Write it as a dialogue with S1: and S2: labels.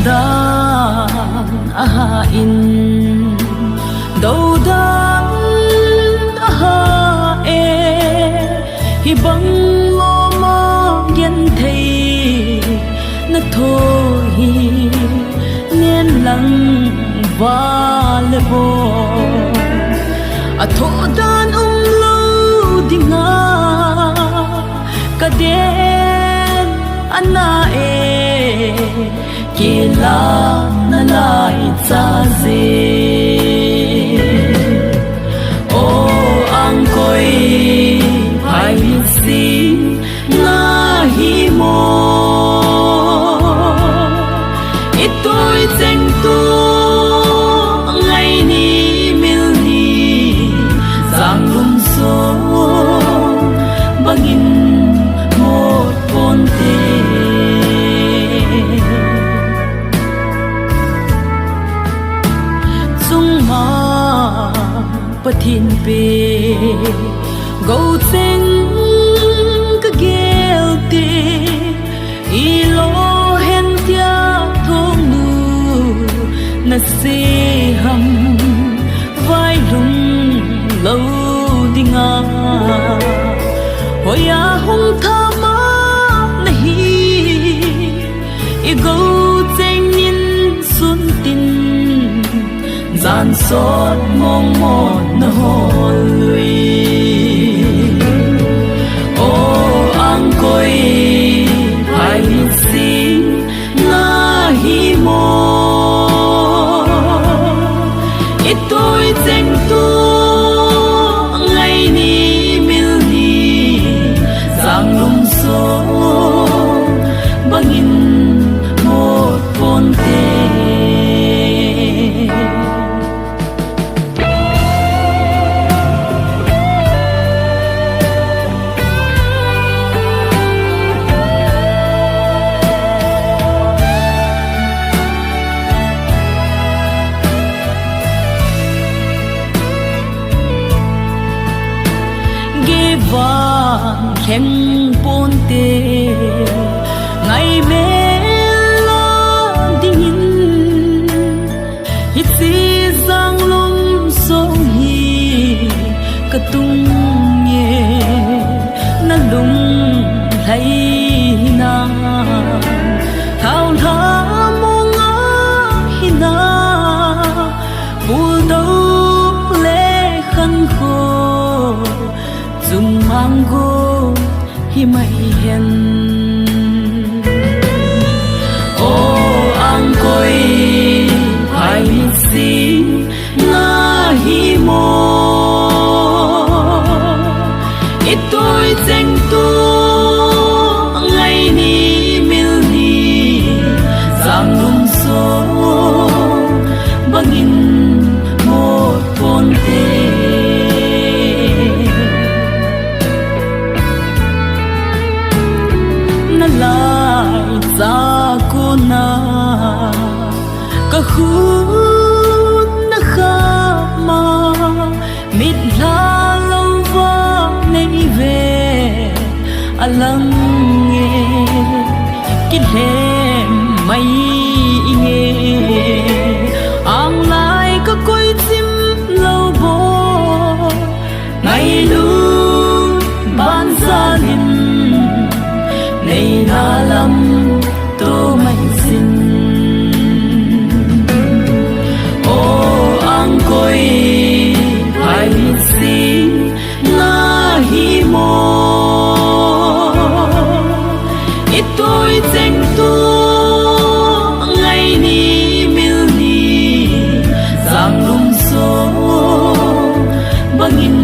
S1: dan aha in đâu dan aha e hi bang lo ma gen thei na tho hi nen lang va le bo a tho dan lo dinga ka den ana e kila na lai cha ze o ang koi hai si na hi mo itoi cheng tu ngai ni mil ni sang lum so bangin mo pon te pathin pe go sing ka gel te I lo hen tia thong nu na se ham vai lung lo dinga hoya hung tha ma nahi I go cheng nin sun tin gian sót mong một na hồn lui ô ang koi hai si na hi mo ít tôi cheng tu ngày ni mil ni giang lum so bangin một pon te vang khen pon te ngày mê lo dingin hit si giang lum song hi katung ye na lung hay na thao tha mong a hi na bul đâu lệ khăn khô dung mang go hi mai hen o ang koi hai si na hi mo ít tôi cheng tu ngày ni mil ni giang lum so bangin một pon te lai za ko na ka khun na kha ma mit la lo va nei ve alang nge kin hem mai nge ang lai ka koi sim lo bo ngai lu ban sa lin nay na lam to mai sin o ang koi hai si na hi mo ít tôi cheng tu ngày ni mil ni giang lum so bangin